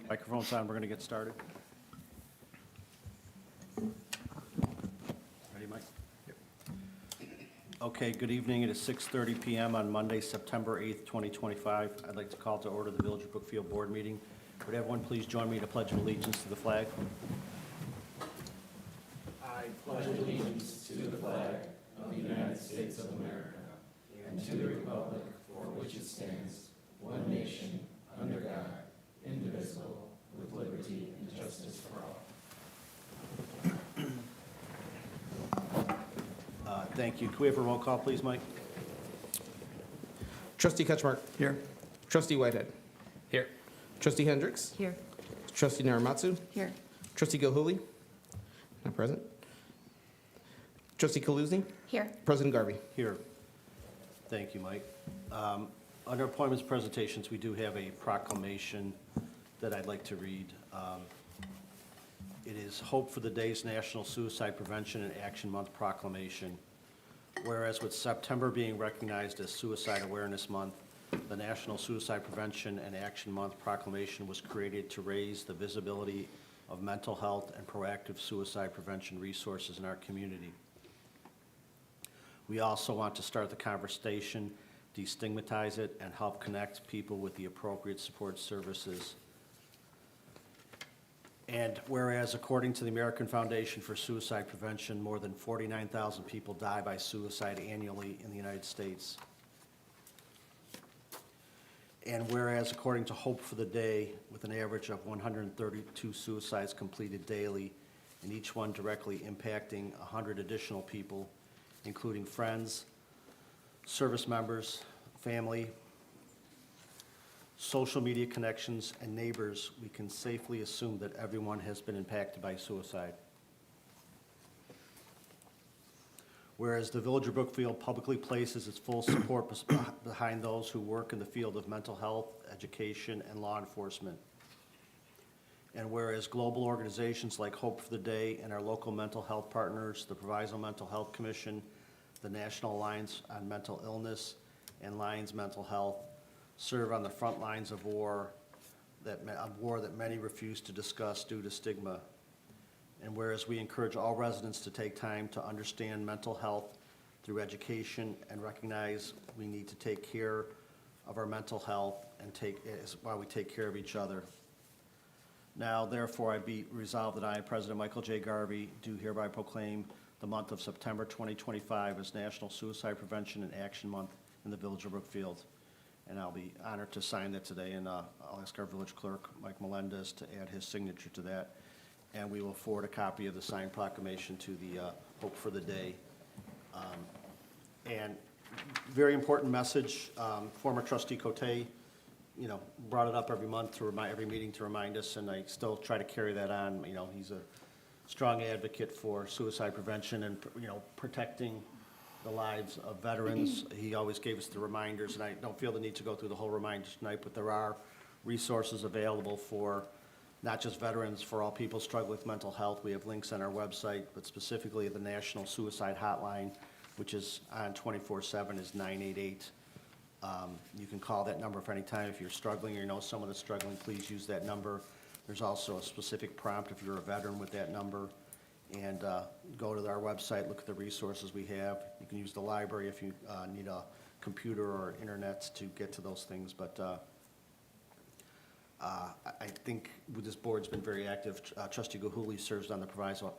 Microphone's on, we're going to get started. Ready, Mike? Okay, good evening. It is 6:30 PM on Monday, September 8th, 2025. I'd like to call to order the Village of Brookfield Board meeting. Would everyone please join me in a pledge of allegiance to the flag? I pledge allegiance to the flag of the United States of America and to the republic for which it stands, one nation, under God, indivisible, with liberty and justice for all. Thank you. Can we have a roll call, please, Mike? Trustee Ketchmark. Here. Trustee Whitehead. Here. Trustee Hendricks. Here. Trustee Narimatsu. Here. Trustee Gilhooley. Not present. Trustee Kaluzny. Here. President Garvey. Here. Thank you, Mike. Under appointments presentations, we do have a proclamation that I'd like to read. It is Hope for the Day's National Suicide Prevention and Action Month Proclamation. Whereas with September being recognized as Suicide Awareness Month, the National Suicide Prevention and Action Month Proclamation was created to raise the visibility of mental health and proactive suicide prevention resources in our community. We also want to start the conversation, destigmatize it, and help connect people with the appropriate support services. And whereas according to the American Foundation for Suicide Prevention, more than 49,000 people die by suicide annually in the United States. And whereas according to Hope for the Day, with an average of 132 suicides completed daily, and each one directly impacting 100 additional people, including friends, service members, family, social media connections, and neighbors, we can safely assume that everyone has been impacted by suicide. Whereas the Village of Brookfield publicly places its full support behind those who work in the field of mental health, education, and law enforcement. And whereas global organizations like Hope for the Day and our local mental health partners, the Proviso Mental Health Commission, the National Alliance on Mental Illness, and Lions Mental Health, serve on the front lines of war that many refuse to discuss due to stigma. And whereas we encourage all residents to take time to understand mental health through education and recognize we need to take care of our mental health and while we take care of each other. Now, therefore, I be resolved that I, President Michael J. Garvey, do hereby proclaim the month of September 2025 as National Suicide Prevention and Action Month in the Village of Brookfield. And I'll be honored to sign that today, and I'll ask our village clerk, Mike Melendez, to add his signature to that. And we will forward a copy of the signed proclamation to the Hope for the Day. And very important message, former trustee Cote, brought it up every month every meeting to remind us, and I still try to carry that on. He's a strong advocate for suicide prevention and, protecting the lives of veterans. He always gave us the reminders, and I don't feel the need to go through the whole reminders tonight, but there are resources available for not just veterans, for all people struggling with mental health. We have links on our website, but specifically the National Suicide Hotline, which is on 24/7, is 988. You can call that number for any time if you're struggling or you know someone that's struggling. Please use that number. There's also a specific prompt if you're a veteran with that number. And go to our website, look at the resources we have. You can use the library if you need a computer or internet to get to those things. But I think this board's been very active. Trustee Gilhooley serves on the Proviso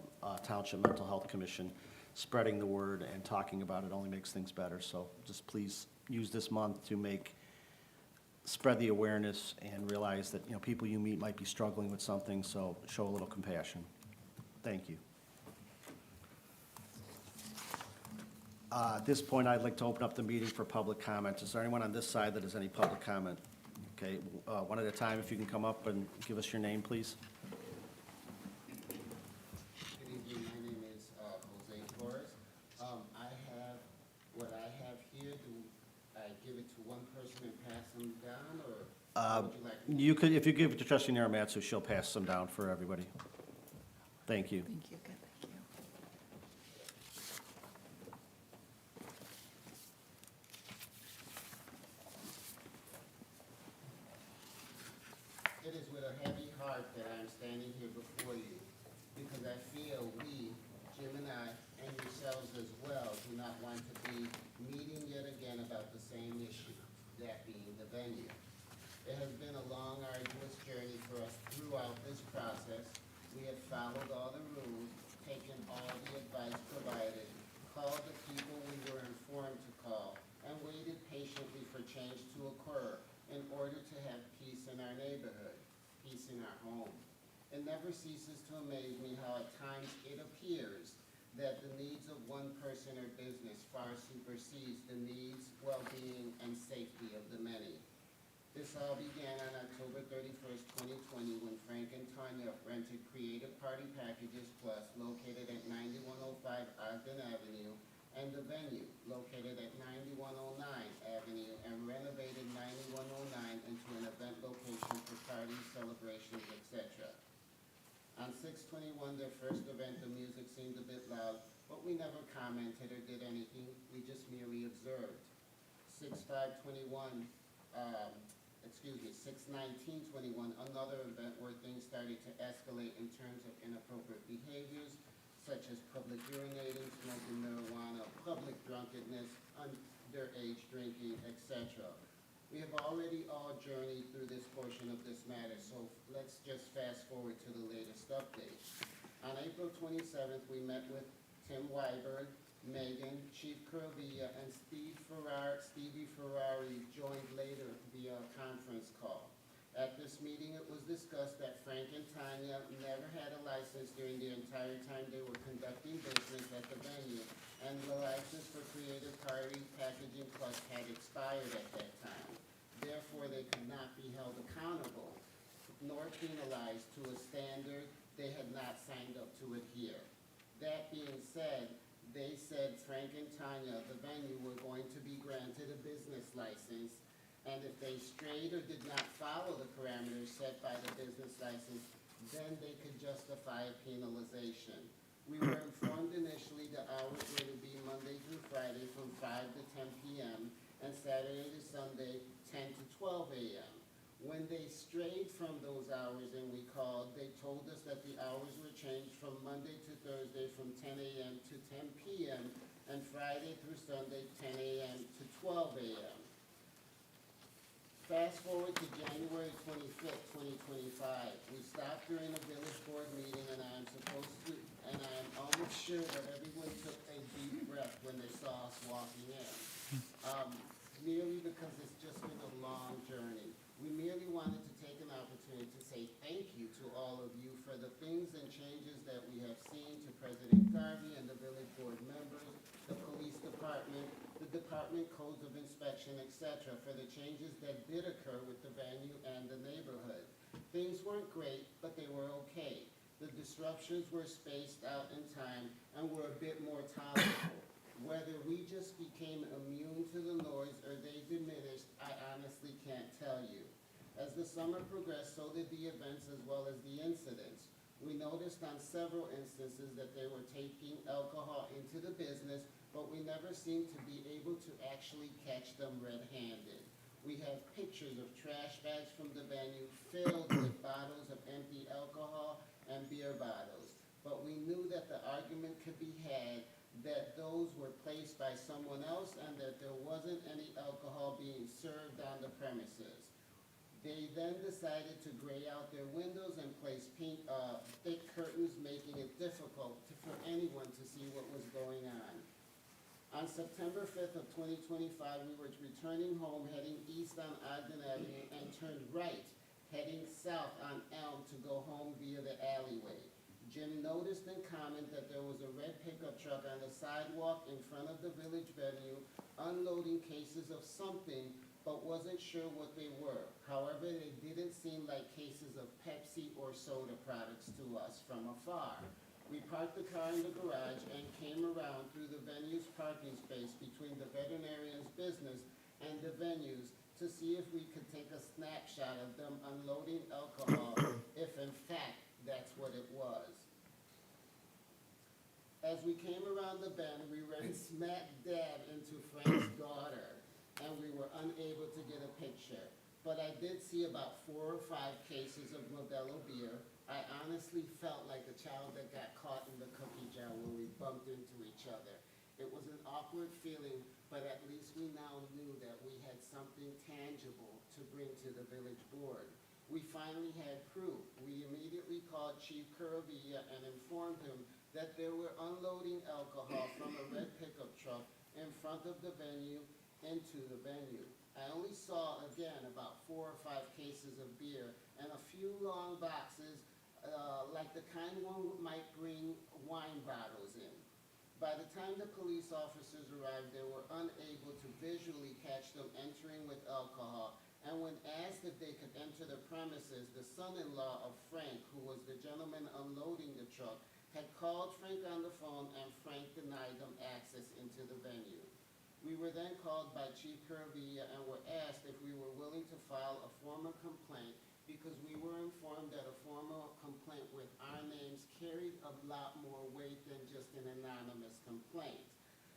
Township Mental Health Commission. Spreading the word and talking about it only makes things better. So just please use this month to spread the awareness and realize that people you meet might be struggling with something. So show a little compassion. Thank you. At this point, I'd like to open up the meeting for public comment. Is there anyone on this side that has any public comment? Okay, one at a time, if you can come up and give us your name, please. Good evening, my name is Jose Flores. What I have here, do I give it to one person and pass them down, or would you like? You could, if you give it to Trustee Narimatsu, she'll pass them down for everybody. Thank you. Thank you. Good. Thank you. It is with a heavy heart that I'm standing here before you, because I feel we, Jim and I, and yourselves as well, do not want to be meeting yet again about the same issue, that being the venue. It has been a long, arduous journey for us throughout this process. We have followed all the rules, taken all the advice provided, called the people we were informed to call, and waited patiently for change to occur in order to have peace in our neighborhood, peace in our home. It never ceases to amaze me how at times it appears that the needs of one person or business far supersedes the needs, well-being, and safety of the many. This all began on October 31st, 2020, when Frank and Tanya rented Creative Party Packages Plus, located at 9105 Ogden Avenue, and the venue, located at 9109 Avenue, and renovated 9109 into an event location for parties, celebrations, etc. On 6/21, their first event, the music seemed a bit loud, but we never commented or did anything. We just merely observed. 6/19/21, another event where things started to escalate in terms of inappropriate behaviors, such as public urinating, smoking marijuana, public drunkenness, underage drinking, etc. We have already all journeyed through this portion of this matter, so let's just fast forward to the latest update. On April 27th, we met with Tim Weiberg, Megan, Chief Curvilla, and Stevie Ferrari joined later via conference call. At this meeting, it was discussed that Frank and Tanya never had a license during the entire time they were conducting business at the venue, and the license for Creative Party Packaging Plus had expired at that time. Therefore, they could not be held accountable nor penalized to a standard they had not signed up to adhere. That being said, they said Frank and Tanya, the venue, were going to be granted a business license, and if they strayed or did not follow the parameters set by the business license, then they could justify a penalization. We were informed initially the hours were to be Monday through Friday from 5 to 10 p.m. and Saturday to Sunday 10 to 12 a.m. When they strayed from those hours and we called, they told us that the hours were changed from Monday to Thursday from 10 a.m. to 10 p.m. and Friday through Sunday 10 a.m. to 12 a.m. Fast forward to January 25th, 2025. We stopped during a village board meeting, and I am almost sure that everyone took a deep breath when they saw us walking in. Merely because it's just been a long journey. We merely wanted to take an opportunity to say thank you to all of you for the things and changes that we have seen, to President Garvey and the village board members, the police department, the department codes of inspection, etc., for the changes that did occur with the venue and the neighborhood. Things weren't great, but they were okay. The disruptions were spaced out in time and were a bit more tolerable. Whether we just became immune to the noise or they diminished, I honestly can't tell you. As the summer progressed, so did the events as well as the incidents. We noticed on several instances that they were taking alcohol into the business, but we never seemed to be able to actually catch them red-handed. We have pictures of trash bags from the venue filled with bottles of empty alcohol and beer bottles, but we knew that the argument could be had that those were placed by someone else and that there wasn't any alcohol being served on the premises. They then decided to gray out their windows and place thick curtains, making it difficult for anyone to see what was going on. On September 5th of 2025, we were returning home, heading east on Ogden Avenue, and turned right, heading south on Elm to go home via the alleyway. Jim noticed and commented that there was a red pickup truck on the sidewalk in front of the village venue, unloading cases of something, but wasn't sure what they were. However, they didn't seem like cases of Pepsi or soda products to us from afar. We parked the car in the garage and came around through the venue's parking space between the veterinarian's business and the venues to see if we could take a snapshot of them unloading alcohol, if in fact that's what it was. As we came around the bend, we ran smack dab into Frank's daughter, and we were unable to get a picture. but I did see about 4 or 5 cases of Modelo beer. I honestly felt like a child that got caught in the cookie jar when we bumped into each other. It was an awkward feeling, but at least we now knew that we had something tangible to bring to the village board. We finally had proof. We immediately called Chief Caravilla and informed him that they were unloading alcohol from a red pickup truck in front of the venue into the venue. I only saw, again, about 4 or 5 cases of beer and a few long boxes, like the kind one might bring wine bottles in. By the time the police officers arrived, they were unable to visually catch them entering with alcohol. And when asked if they could enter the premises, the son-in-law of Frank, who was the gentleman unloading the truck, had called Frank on the phone, and Frank denied them access into the venue. We were then called by Chief Caravilla and were asked if we were willing to file a formal complaint, because we were informed that a formal complaint with our names carried a lot more weight than just an anonymous complaint.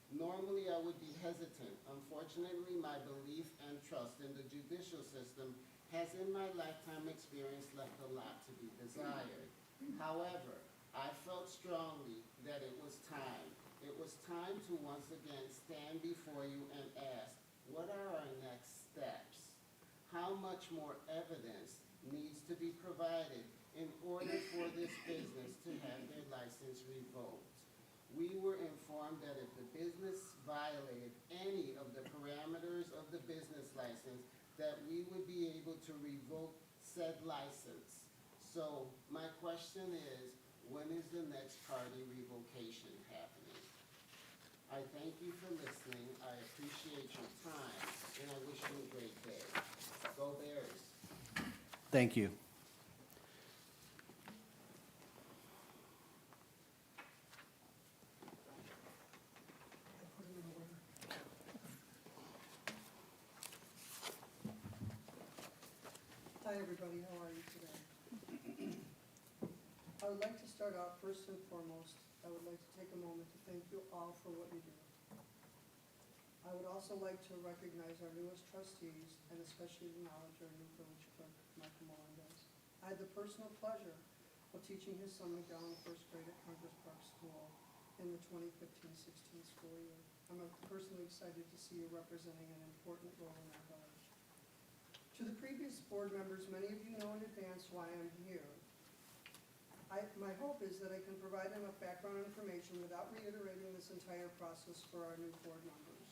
Normally, I would be hesitant. Unfortunately, my belief and trust in the judicial system has, in my lifetime experience, left a lot to be desired. However, I felt strongly that it was time. It was time to once again stand before you and ask, what are our next steps? How much more evidence needs to be provided in order for this business to have their license revoked? We were informed that if the business violated any of the parameters of the business license, that we would be able to revoke said license. So my question is, when is the next party revocation happening? I thank you for listening. I appreciate your time, and I wish you a great day. Go Bears. Thank you. Hi, everybody. How are you today? I would like to start out first and foremost. I would like to take a moment to thank you all for what you do. I would also like to recognize our newest trustees and especially acknowledge our new village clerk, Michael Melendez. I had the personal pleasure of teaching his son Miguel in first grade at Congress Park School in the 2015-16 school year. I'm personally excited to see you representing an important role in our village. To the previous board members, many of you know in advance why I'm here. My hope is that I can provide enough background information without reiterating this entire process for our new board members.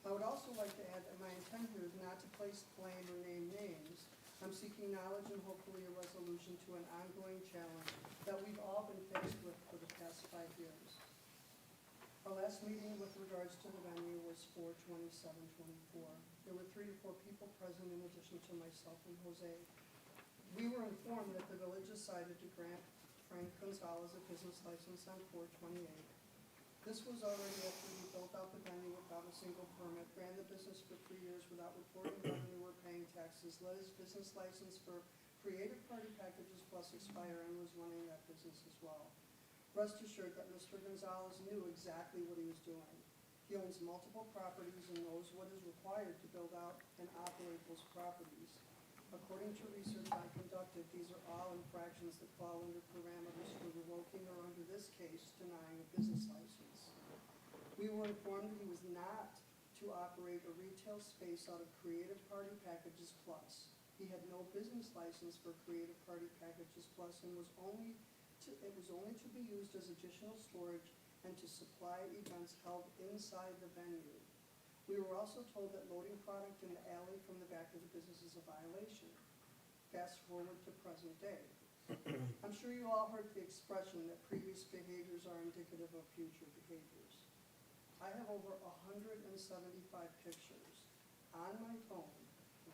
I would also like to add that my intent here is not to place blame or name names. I'm seeking knowledge and hopefully a resolution to an ongoing challenge that we've all been faced with for the past 5 years. Our last meeting with regards to the venue was 4/27/24. There were 3 to 4 people present in addition to myself and Jose. We were informed that the village decided to grant Frank Gonzalez a business license on 4/28. This was already after we built out the venue without a single permit, ran the business for 3 years without reporting revenue or paying taxes, let his business license for Creative Party Packages Plus expire, and was running that business as well. Rest assured that Mr. Gonzalez knew exactly what he was doing. He owns multiple properties and knows what is required to build out and operate those properties. According to research I conducted, these are all infractions that fall under parameters for revoking or, under this case, denying a business license. We were informed he was not to operate a retail space out of Creative Party Packages Plus. He had no business license for Creative Party Packages Plus and it was only to be used as additional storage and to supply events held inside the venue. We were also told that loading product in the alley from the back of the business is a violation. Fast forward to present day. I'm sure you all heard the expression that previous behaviors are indicative of future behaviors. I have over 175 pictures on my phone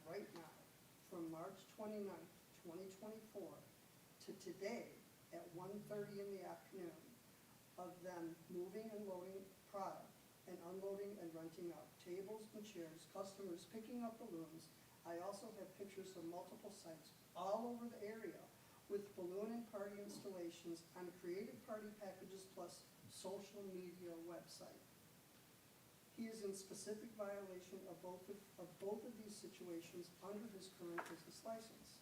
right now from March 29th, 2024 to today at 1:30 in the afternoon of them moving and loading product and unloading and renting out tables and chairs, customers picking up balloons. I also have pictures of multiple sites all over the area with balloon and party installations on Creative Party Packages Plus social media website. He is in specific violation of both of these situations under his current business license.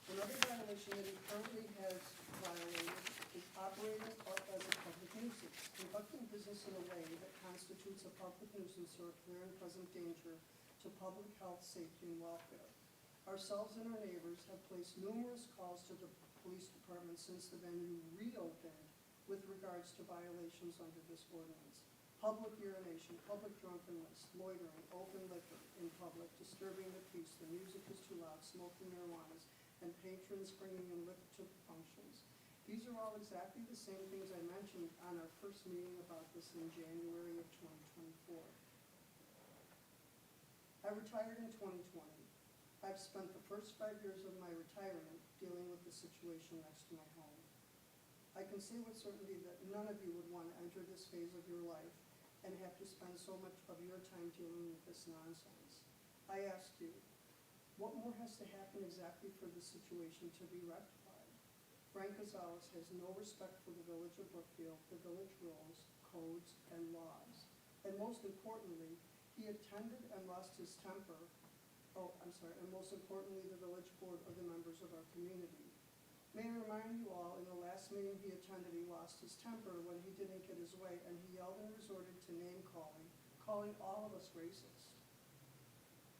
Another violation that he currently has violated is operating as a public nuisance, conducting business in a way that constitutes a public nuisance or a clear and present danger to public health, safety, and welfare. Ourselves and our neighbors have placed numerous calls to the police department since the venue reopened with regards to violations under this ordinance. Public urination, public drunkenness, loitering, open liquor in public, disturbing the peace, the music is too loud, smoking marijuanas, and patrons bringing in liquor to functions. These are all exactly the same things I mentioned on our first meeting about this in January of 2024. I retired in 2020. I've spent the first 5 years of my retirement dealing with the situation next to my home. I can say with certainty that none of you would want to enter this phase of your life and have to spend so much of your time dealing with this nonsense. I ask you, what more has to happen exactly for this situation to be rectified? Frank Gonzalez has no respect for the village of Brookfield, the village rules, codes, and laws. And most importantly, he attended and lost his temper. And most importantly, the village board or the members of our community. May I remind you all, in the last meeting he attended, he lost his temper when he didn't get his way, and he yelled and resorted to name-calling, calling all of us racist.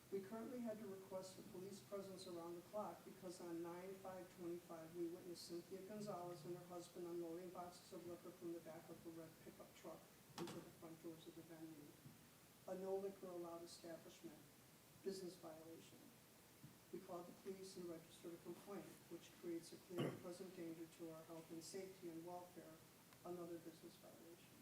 We currently had to request the police presence around the clock because on 9/5/25, we witnessed Cynthia Gonzalez and her husband unloading boxes of liquor from the back of a red pickup truck into the front doors of the venue. A no liquor allowed establishment, business violation. We called the police and registered a complaint, which creates a clear and present danger to our health and safety and welfare, another business violation.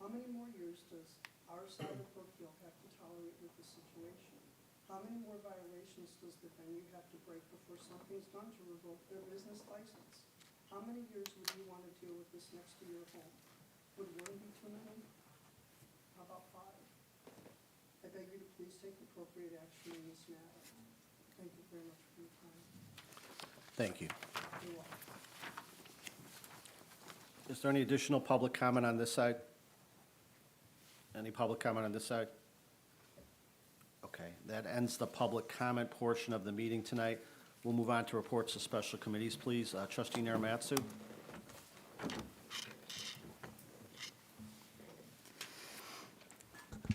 How many more years does our side of Brookfield have to tolerate with this situation? How many more violations does the venue have to break before something's done to revoke their business license? How many years would you want to deal with this next to your home? Would one be too many? How about 5? I beg you to please take appropriate action in this matter. Thank you very much for your time. Thank you. You're welcome. Is there any additional public comment on this side? Any public comment on this side? Okay, that ends the public comment portion of the meeting tonight. We'll move on to reports of special committees, please. Trustee Narimatsu.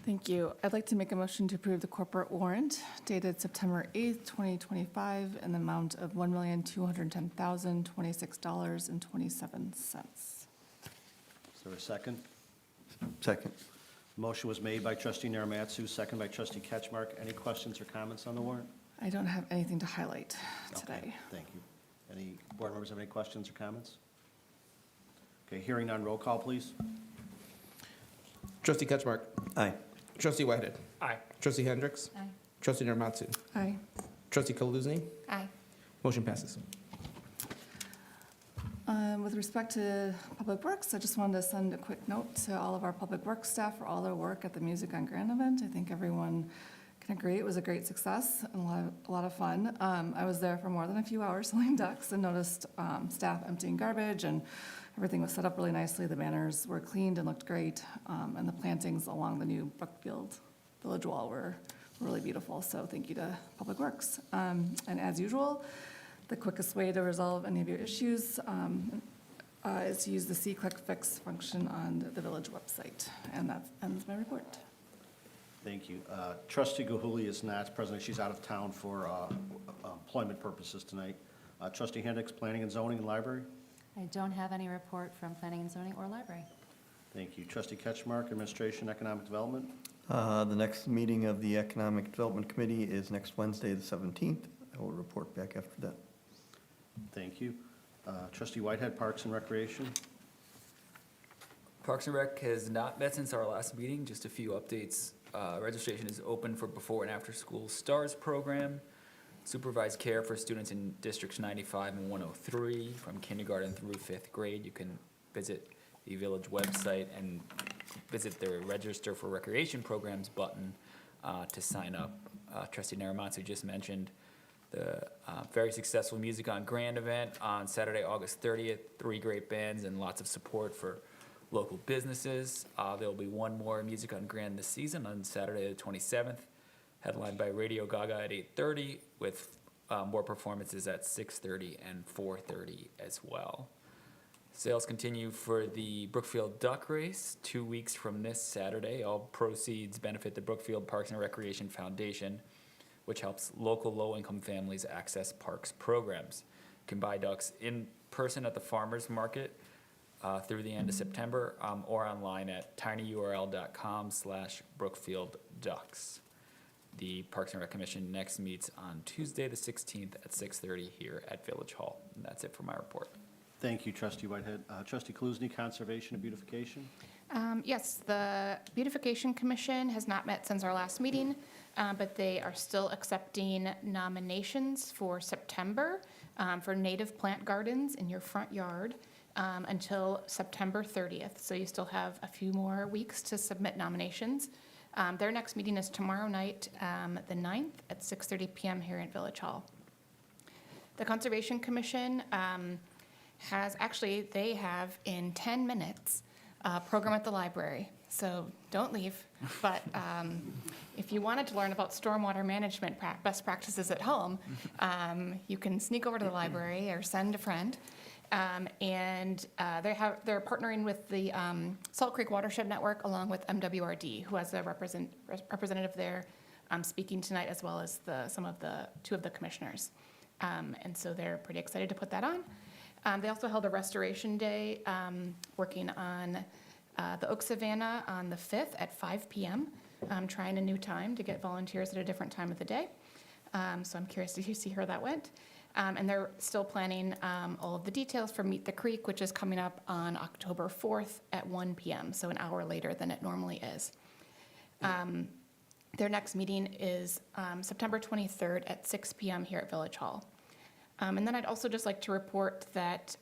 Thank you. I'd like to make a motion to approve the corporate warrant dated September 8th, 2025, in the amount of $1,210,026.27. Is there a second? Second. Motion was made by trustee Narimatsu, second by trustee Ketchmark. Any questions or comments on the warrant? I don't have anything to highlight Okay, today. thank you. Any board members have any questions or comments? Okay, hearing none, roll call, please. Trustee Ketchmark. Aye. Trustee Whitehead. Aye. Trustee Hendricks. Aye. Trustee Narimatsu. Aye. Trustee Kaluzny. Aye. Motion passes. With respect to Public Works, I just wanted to send a quick note to all of our Public Works staff for all their work at the Music on Grand event. I think everyone can agree it was a great success and a lot of fun. I was there for more than a few hours selling ducks and noticed staff emptying garbage, and everything was set up really nicely. The banners were cleaned and looked great, and the plantings along the new Brookfield Village Wall were really beautiful. So thank you to Public Works. And as usual, the quickest way to resolve any of your issues is to use the See Click Fix function on the village website. And that ends my report. Thank you. Trustee Gilhooley is not present. She's out of town for employment purposes tonight. Trustee Hendricks, Planning and Zoning and Library. I don't have any report from Planning and Zoning or Library. Thank you. Trustee Ketchmark, Administration, Economic Development. The next meeting of the Economic Development Committee is next Wednesday, the 17th. I will report back after that. Thank you. Trustee Whitehead, Parks and Recreation. Parks and Rec has not met since our last meeting. Just a few updates. Registration is open for before and after school STARS program. Supervised care for students in districts 95 and 103 from kindergarten through 5th grade. You can visit the village website and visit the Register for Recreation Programs button to sign up. Trustee Narimatsu just mentioned the very successful Music on Grand event on Saturday, August 30th. 3 great bands and lots of support for local businesses. There'll be one more Music on Grand this season on Saturday the 27th, headlined by Radio Gaga at 8:30, with more performances at 6:30 and 4:30 as well. Sales continue for the Brookfield Duck Race 2 weeks from this Saturday. All proceeds benefit the Brookfield Parks and Recreation Foundation, which helps local low-income families access parks programs. You can buy ducks in person at the farmers market through the end of September, or online at tinyurl.com/BrookfieldDucks. The Parks and Rec Commission next meets on Tuesday, the 16th at 6:30 here at Village Hall. And that's it for my report. Thank you, Trustee Whitehead. Trustee Kaluzny, Conservation and Beautification. Yes, the Beautification Commission has not met since our last meeting, but they are still accepting nominations for September for native plant gardens in your front yard until September 30th. So you still have a few more weeks to submit nominations. Their next meeting is tomorrow night, the 9th at 6:30 p.m. here at Village Hall. The Conservation Commission they have in 10 minutes a program at the library. So don't leave. But if you wanted to learn about stormwater management best practices at home, you can sneak over to the library or send a friend. They're partnering with the Salt Creek Watershed Network along with MWRD, who has a representative there speaking tonight, as well as two of the commissioners. And so they're pretty excited to put that on. They also held a restoration day working on the Oak Savannah on the 5th at 5 p.m., trying a new time to get volunteers at a different time of the day. So I'm curious to see how that went. And they're still planning all of the details for Meet the Creek, which is coming up on October 4th at 1 p.m., so an hour later than it normally is. Their next meeting is September 23rd at 6 p.m. here at Village Hall. And then I'd also just like to report that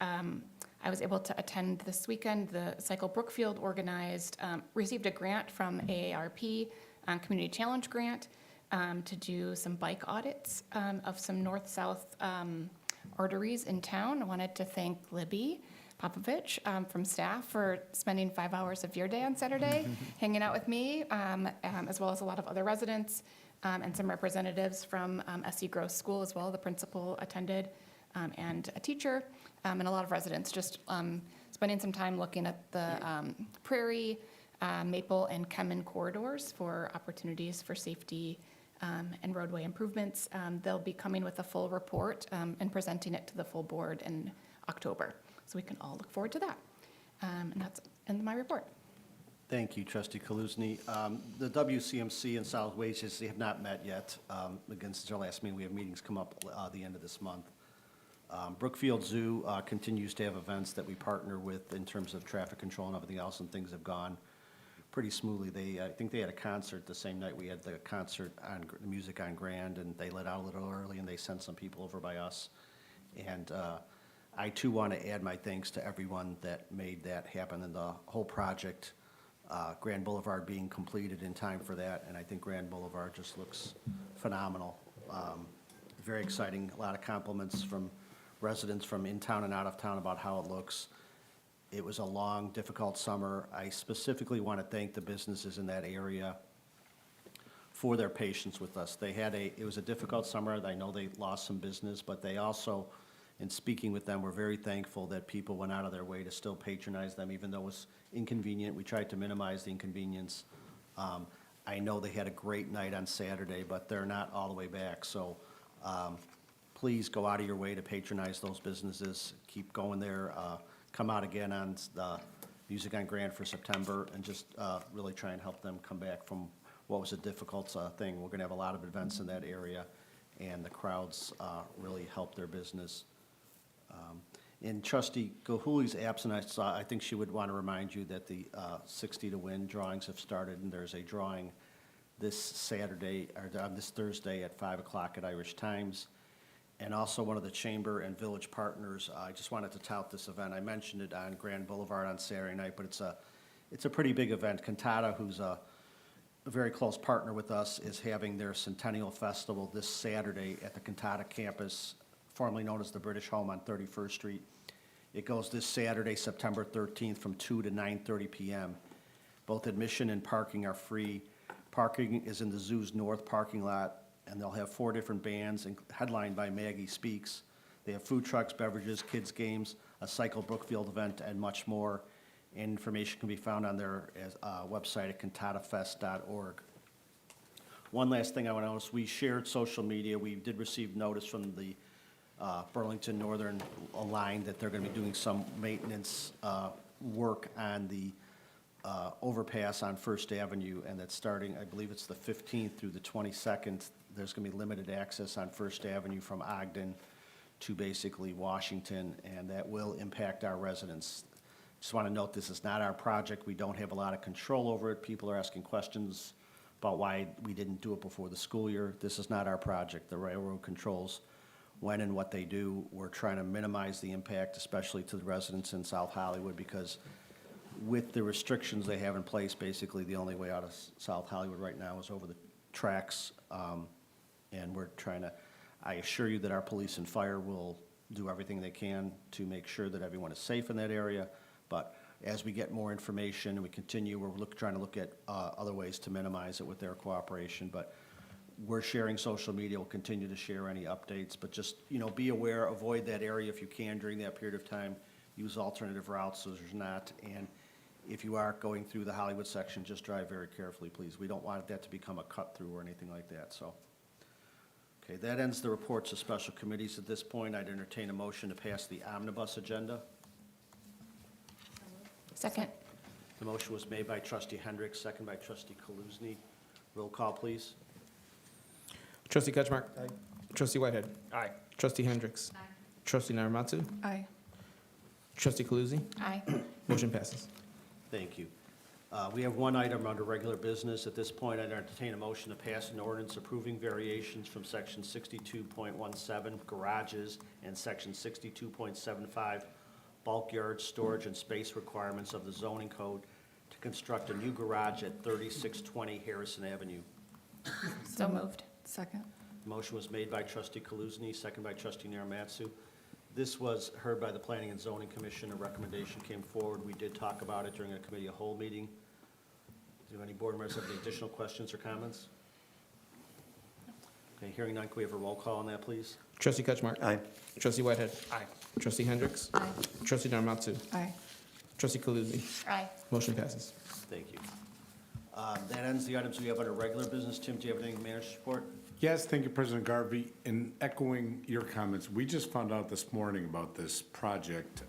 I was able to attend this weekend. The Cycle Brookfield received a grant from AARP, Community Challenge Grant, to do some bike audits of some north-south arteries in town. I wanted to thank Libby Popovich from staff for spending 5 hours of your day on Saturday hanging out with me, as well as a lot of other residents. And some representatives from SC Gross School as well. The principal attended, and a teacher, and a lot of residents just spending some time looking at the Prairie, Maple, and Kemen corridors for opportunities for safety and roadway improvements. They'll be coming with a full report and presenting it to the full board in October. So we can all look forward to that. And that's the end of my report. Thank you, Trustee Kaluzny. The WCMC and Solid Waste, they have not met yet. Again, since our last meeting, we have meetings come up the end of this month. Brookfield Zoo continues to have events that we partner with in terms of traffic control and everything else, and things have gone pretty smoothly. I think they had a concert the same night we had the concert on the Music on Grand, and they let out a little early, and they sent some people over by us. And I, too, want to add my thanks to everyone that made that happen, and the whole project, Grand Boulevard being completed in time for that, and I think Grand Boulevard just looks phenomenal. Very exciting. A lot of compliments from residents from in town and out of town about how it looks. It was a long, difficult summer. I specifically want to thank the businesses in that area for their patience with us. It was a difficult summer. I know they lost some business, but they also, in speaking with them, were very thankful that people went out of their way to still patronize them, even though it was inconvenient. We tried to minimize the inconvenience. I know they had a great night on Saturday, but they're not all the way back. So please go out of your way to patronize those businesses. Keep going there. Come out again on the Music on Grand for September, and just really try and help them come back from what was a difficult thing. We're going to have a lot of events in that area, and the crowds really help their business. In Trustee Gilhooley's absence, I think she would want to remind you that the 60 to Win drawings have started, and there's a drawing this Thursday at 5 o'clock at Irish Times. And also one of the chamber and village partners, I just wanted to tout this event. I mentioned it on Grand Boulevard on Saturday night, but it's a pretty big event. Cantata, who's a very close partner with us, is having their Centennial Festival this Saturday at the Cantata campus, formerly known as the British Home on 31st Street. It goes this Saturday, September 13th, from 2 to 9:30 p.m. Both admission and parking are free. Parking is in the zoo's north parking lot, and they'll have 4 different bands headlined by Maggie Speaks. They have food trucks, beverages, kids' games, a Cycle Brookfield event, and much more. And information can be found on their website at cantatafest.org. One last thing I want to notice, we shared social media. We did receive notice from the Burlington Northern line that they're going to be doing some maintenance work on the overpass on First Avenue, and that's starting, I believe it's the 15th through the 22nd. There's going to be limited access on First Avenue from Ogden to basically Washington, and that will impact our residents. Just want to note, this is not our project. We don't have a lot of control over it. People are asking questions about why we didn't do it before the school year. This is not our project. The railroad controls when and what they do. We're trying to minimize the impact, especially to the residents in South Hollywood, because with the restrictions they have in place, basically the only way out of South Hollywood right now is over the tracks. And we're trying to, I assure you that our police and fire will do everything they can to make sure that everyone is safe in that area. But as we get more information and we continue, we're trying to look at other ways to minimize it with their cooperation. But we're sharing social media. We'll continue to share any updates. But just, be aware, avoid that area if you can during that period of time. Use alternative routes so there's not. And if you are going through the Hollywood section, just drive very carefully, please. We don't want that to become a cut-through or anything like that. So, okay, that ends the reports of special committees. At this point, I'd entertain a motion to pass the omnibus agenda. Second. The motion was made by Trustee Hendricks, second by Trustee Kaluzny. Roll call, please. Trustee Ketchmark. Aye. Trustee Whitehead. Aye. Trustee Hendricks. Aye. Trustee Narimatsu. Aye. Trustee Kaluzny. Aye. Motion passes. Thank you. We have one item under regular business. At this point, I'd entertain a motion to pass an ordinance approving variations from Section 62.17 garages and Section 62.75 bulk yard storage and space requirements of the zoning code to construct a new garage at 3620 Harrison Avenue. So moved. Second. Motion was made by Trustee Kaluzny, second by Trustee Narimatsu. This was heard by the Planning and Zoning Commission. A recommendation came forward. We did talk about it during a committee of whole meeting. Do any board members have any additional questions or comments? Okay, hearing none, can we have a roll call on that, please? Trustee Ketchmark. Aye. Trustee Whitehead. Aye. Trustee Hendricks. Aye. Trustee Narimatsu. Aye. Trustee Kaluzny. Aye. Motion passes. Thank you. That ends the items we have under regular business. Tim, do you have anything to manage report? Yes, thank you, President Garvey. In echoing your comments, we just found out this morning about this project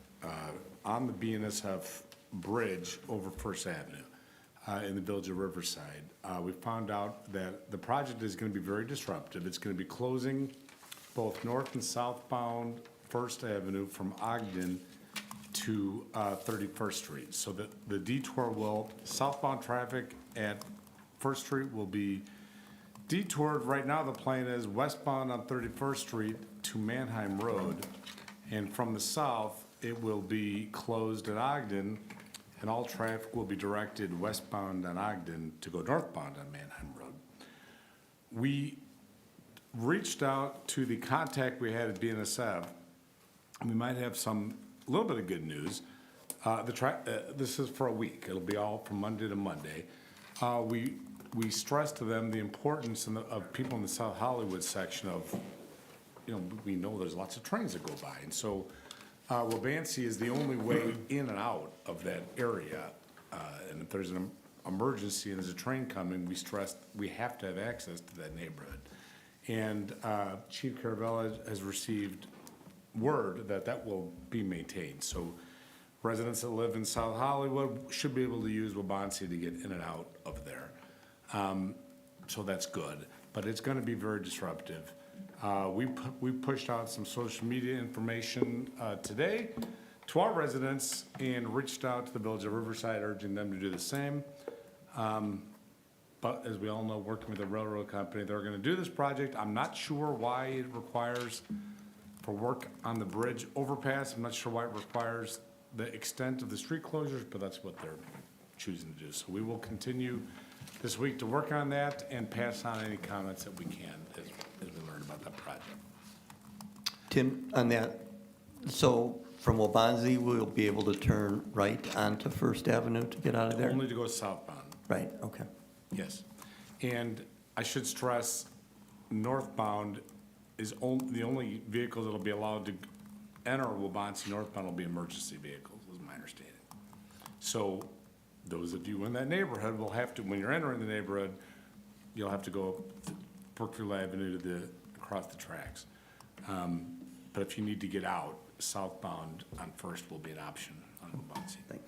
on the BNSF bridge over First Avenue in the village of Riverside. We found out that the project is going to be very disruptive. It's going to be closing both north and southbound First Avenue from Ogden to 31st Street. So that the detour will, southbound traffic at First Street will be detoured. Right now, the plan is westbound on 31st Street to Manheim Road. And from the south, it will be closed at Ogden, and all traffic will be directed westbound on Ogden to go northbound on Manheim Road. We reached out to the contact we had at BNSF, and we might have a little bit of good news. This is for a week. It'll be all from Monday to Monday. We stressed to them the importance of people in the South Hollywood section of, we know there's lots of trains that go by. And so Wabansie is the only way in and out of that area. And if there's an emergency and there's a train coming, we stressed we have to have access to that neighborhood. And Chief Caravella has received word that that will be maintained. So residents that live in South Hollywood should be able to use Wabansie to get in and out of there. So that's good, but it's going to be very disruptive. We pushed out some social media information today to our residents and reached out to the village of Riverside, urging them to do the same. But as we all know, working with the railroad company, they're going to do this project. I'm not sure why it requires for work on the bridge overpass. I'm not sure why it requires the extent of the street closures, but that's what they're choosing to do. So we will continue this week to work on that and pass on any comments that we can as we learn about that project. Tim, on that, so from Wabanzi, we'll be able to turn right onto First Avenue to get out of there? Only to go southbound, Right, okay. yes. And I should stress, northbound is the only vehicles that'll be allowed to enter Wabansi northbound will be emergency vehicles, is my understanding. So those of you in that neighborhood will have to, when you're entering the neighborhood, you'll have to go up Brookfield Avenue across the tracks. But if you need to get out, southbound on First will be an option on Wabansi. Thanks.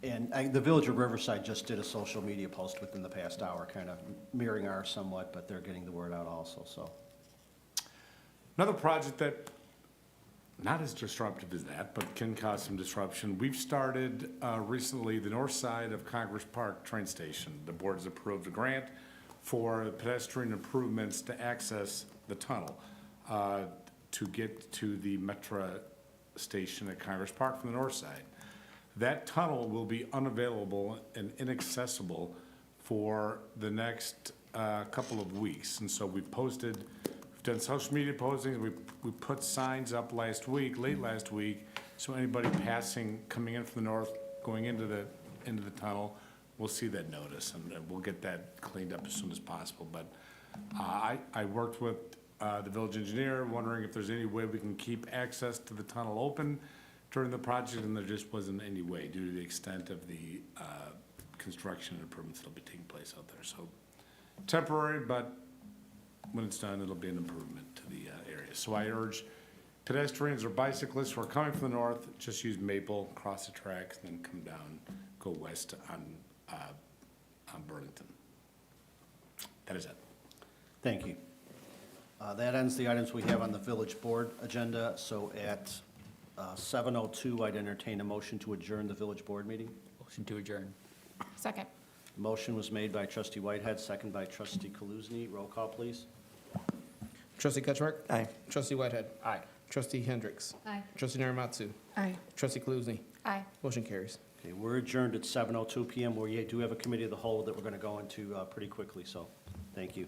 And the Village of Riverside just did a social media post within the past hour, kind of mirroring ours somewhat, but they're getting the word out also, so. Another project that, not as disruptive as that, but can cause some disruption. We've started recently the north side of Congress Park train station. The board has approved a grant for pedestrian improvements to access the tunnel to get to the Metro station at Congress Park from the north side. That tunnel will be unavailable and inaccessible for the next couple of weeks. And so we've done social media postings, we put signs up late last week, so anybody coming in from the north, going into the tunnel, will see that notice, and we'll get that cleaned up as soon as possible. But I worked with the village engineer, wondering if there's any way we can keep access to the tunnel open during the project, and there just wasn't any way due to the extent of the construction and improvements that'll be taking place out there. So temporary, but when it's done, it'll be an improvement to the area. So I urge pedestrians or bicyclists who are coming from the north, just use Maple, cross the tracks, and then come down, go west on Burlington. That is it. Thank you. That ends the items we have on the village board agenda. So at 7:02, I'd entertain a motion to adjourn the village board meeting. Motion to adjourn. Second. Motion was made by trustee Whitehead, second by trustee Kaluzny. Roll call, please. Trustee Ketchmark? Aye. Trustee Whitehead? Aye. Trustee Hendricks? Aye. Trustee Narimatsu? Aye. Trustee Kaluzny? Aye. Motion carries. Okay, we're adjourned at 7:02 PM. We do have a committee of the whole that we're going to go into pretty quickly, so thank you.